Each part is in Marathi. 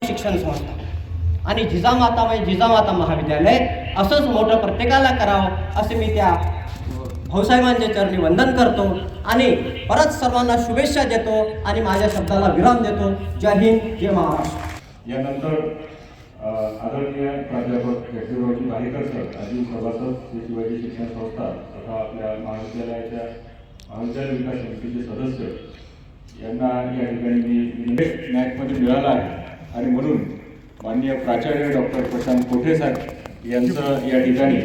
शिक्षण संस्था आणि जिजामाता महाविद्यालय असंच मोठं प्रत्येकाला करावं असे मी त्या भाऊसाहेबांच्या चरणी वंदन करतो आणि परत सर्वांना शुभेच्छा देतो आणि माझ्या शब्दाला विराम देतो. जय हिंद, जय महाराष्ट्र. यानंतर आदरणीय प्राध्यापक ज्योतिरावजी बाहेकर सर आदी सभासद श्री शिवाजी शिक्षण संस्था तथा आपल्या महाविद्यालयाच्या महाविद्यालय विकास समितीचे सदस्य यांना या ठिकाणी नॅकमध्ये मिळाला आहे आणि म्हणून माननीय प्राचार्य डॉक्टर प्रशांत कोठे साहेब यांचं या ठिकाणी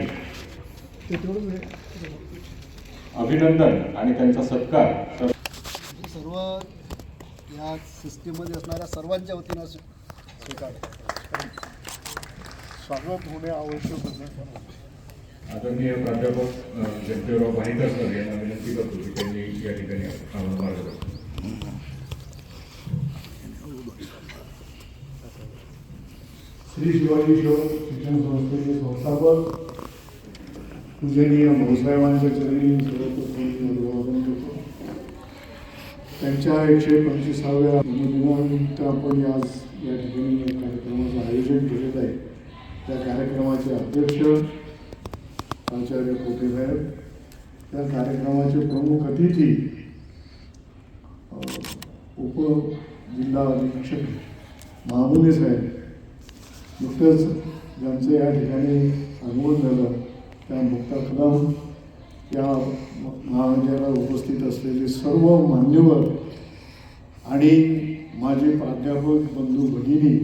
अभिनंदन आणि त्यांचा सत्कार सर्व या सिस्टीममध्ये असणाऱ्या सर्वांच्या वतीनं स्वीकार स्वागत होणे आवश्यक होतं. आदरणीय प्राध्यापक ज्योतिराव बाहेकर सर यांना विनंती करतो की त्यांनी या ठिकाणी मार्गदर्शन. श्री शिवाजी शिक्षण संस्थेचे संस्थापक पूजनीय भाऊसाहेबांच्या चरणी सर्वप्रथम अभिवादन करतो. त्यांच्या 125व्या जन्मदिनानिमित्त आपण आज या ठिकाणी कार्यक्रमाचं आयोजन केलेलं आहे. त्या कार्यक्रमाचे अध्यक्ष आचार्य कोठे साहेब, त्या कार्यक्रमाचे प्रमुख अतिथी उपजिल्हा अधीक्षक महामुने साहेब, नुकतंच ज्यांचं या ठिकाणी आगमन झालं त्या मुक्ताकदम या महाविद्यालयाला उपस्थित असलेले सर्व मान्यवर आणि माझे प्राध्यापक बंधू भगिनी,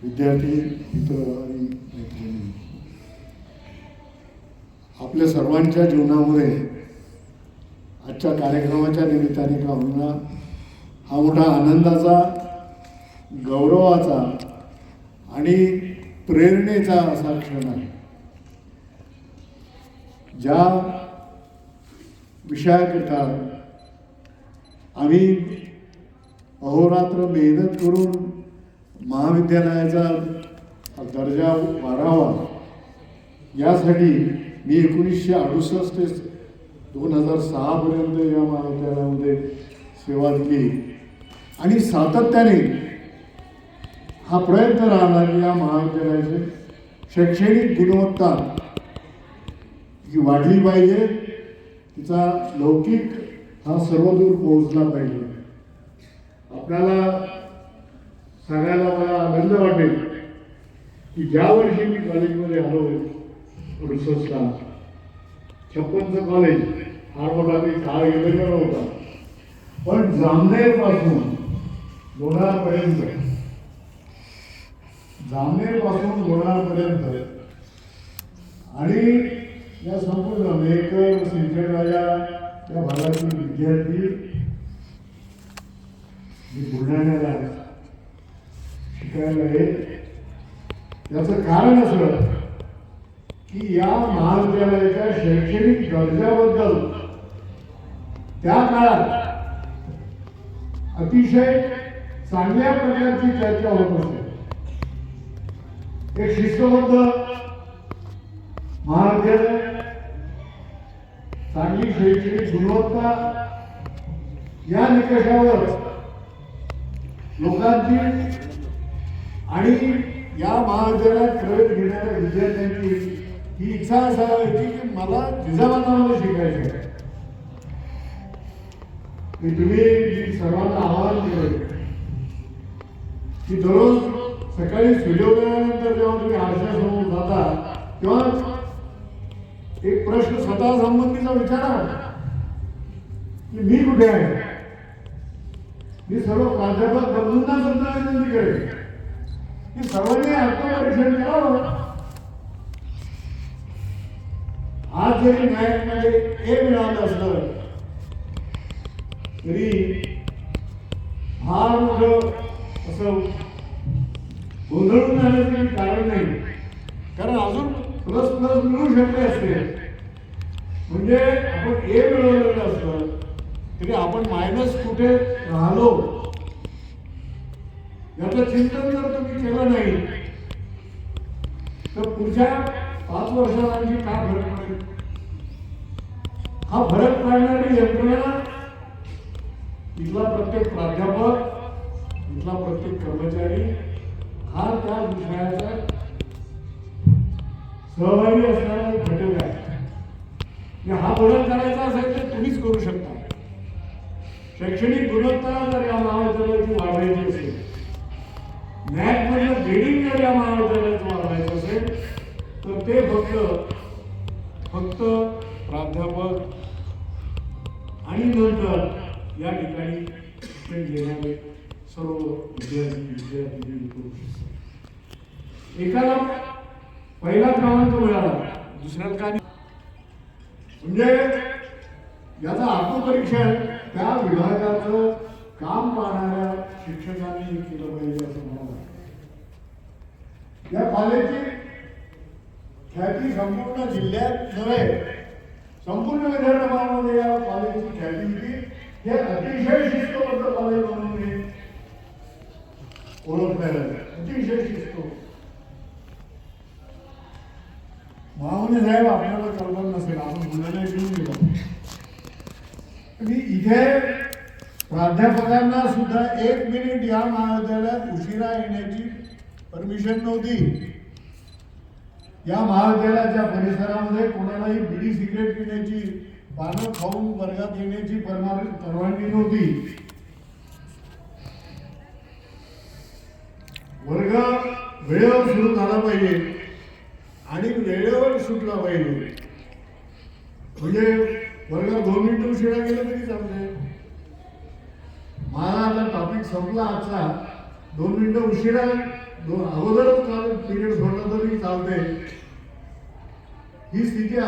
विद्यार्थी मित्र आणि मैत्रिणी, आपल्या सर्वांच्या जीवनामध्ये आजच्या कार्यक्रमाच्या निमित्ताने का होईना हा मोठा आनंदाचा, गौरवाचा आणि प्रेरणेचा असा क्षण आहे. ज्या विषयाकरता आम्ही अहोरात्र मेहनत करून महाविद्यालयाचा दर्जा वाढावा यासाठी मी 1968 ते 2006 पर्यंत या महाविद्यालयामध्ये सेवा दिली आणि सातत्याने हा प्रयत्न राहला की या महाविद्यालयाची शैक्षणिक गुणवत्ता ही वाढली पाहिजे, तिचा लौकिक हा सर्वदूर पोहोचला पाहिजे. आपल्याला सांगायला मला आनंद वाटेल की ज्या वर्षी मी कॉलेजमध्ये आलो 68ला 56चं कॉलेज फार मोठा काही काळ गेलेला नव्हता, पण जामनेरपासून लोणारपर्यंत आणि या संपूर्ण मेहकर सिंदखेडराजा या भागातील विद्यार्थी जे बुलढाण्याला शिकायला आहेत, याचं कारण असं की या महाविद्यालयाच्या शैक्षणिक दर्जाबद्दल त्या काळात अतिशय चांगल्या प्रकारची चर्चा होत असते. एक शिस्तबद्ध महाविद्यालय, चांगली शैक्षणिक गुणवत्ता या निकषावर लोकांची आणि या महाविद्यालयात प्रवेश घेणाऱ्या विद्यार्थ्यांची ही इच्छा असावी की मला जिजामातामध्ये शिकायचं आहे. मी तुम्ही सर्वांना आवाहन केलं की दररोज सकाळी सूर्योदयानंतर जेव्हा तुम्ही आरशासमोर जाता तेव्हा एक प्रश्न स्वतः संबंधीचा विचारा की मी कुठे आहे. मी सर्व प्राध्यापक बंधूंना सुद्धा विनंती करेन की सर्वांनी आत्मपरीक्षण करावं. आज जरी न्यायालयामध्ये हे मिळालं असलं तरी फार मोठं असं गोंधळून जाण्याचं कारण नाही, कारण अजून प्लस मिळू शकले असते. म्हणजे आपण ए मिळवलेलं असतं तरी आपण मायनस कुठे राहिलो याचं चिंतन जर तुम्ही केलं नाही तर पुढच्या 5 वर्षात आणखी काय फरक पडेल. हा फरक पाडणारी यंत्रणा इथला प्रत्येक प्राध्यापक, इथला प्रत्येक कर्मचारी सहभागी असणारा एक घटक आहे. आणि हा बदल करायचा असेल तर तुम्हीच करू शकता. शैक्षणिक गुणवत्ता जर या महाविद्यालयाची वाढवायची असेल, नॅकमधलं ग्रेडिंग जर या महाविद्यालयाचं वाढवायचं असेल, तर ते फक्त प्राध्यापक आणि नंतर या ठिकाणी शिक्षण घेणारे सर्व विद्यार्थी करू शकतात. एकाला पहिला क्रमांक मिळाला, दुसऱ्याला काय म्हणजे याचं आत्मपरीक्षण त्या विभागाचं काम पाहणाऱ्या शिक्षकांनी केलं पाहिजे असं मला वाटतं. या कॉलेजची ख्याती संपूर्ण जिल्ह्यात नव्हे, संपूर्ण विदर्भामध्ये या कॉलेजची ख्याती होती. हे अतिशय शिस्तबद्ध कॉलेज म्हणून मी ओळखलं, अतिशय शिस्त. महामने साहेब आपल्याला कल्पना नसेल, आपण मुलांना घेऊन गेलो आणि इथे प्राध्यापकांना सुद्धा 1 मिनिट या महाविद्यालयात उशिरा येण्याची परमिशन नव्हती. या महाविद्यालयाच्या परिसरामध्ये कोणालाही बिडी सिगरेट पिण्याची, पानं खाऊन वर्गात येण्याची परवानगी नव्हती. वर्ग वेळेवर सुरू झाला पाहिजे आणि वेळेवर सुटला पाहिजे. म्हणजे वर्गात 2 मिनिटं उशिरा गेलं तरी चालते. मला आता टॉपिक संपला आजचा, 2 मिनिटं उशिरा अगोदरच पिरियड सोडला तरी चालते. ही स्थिती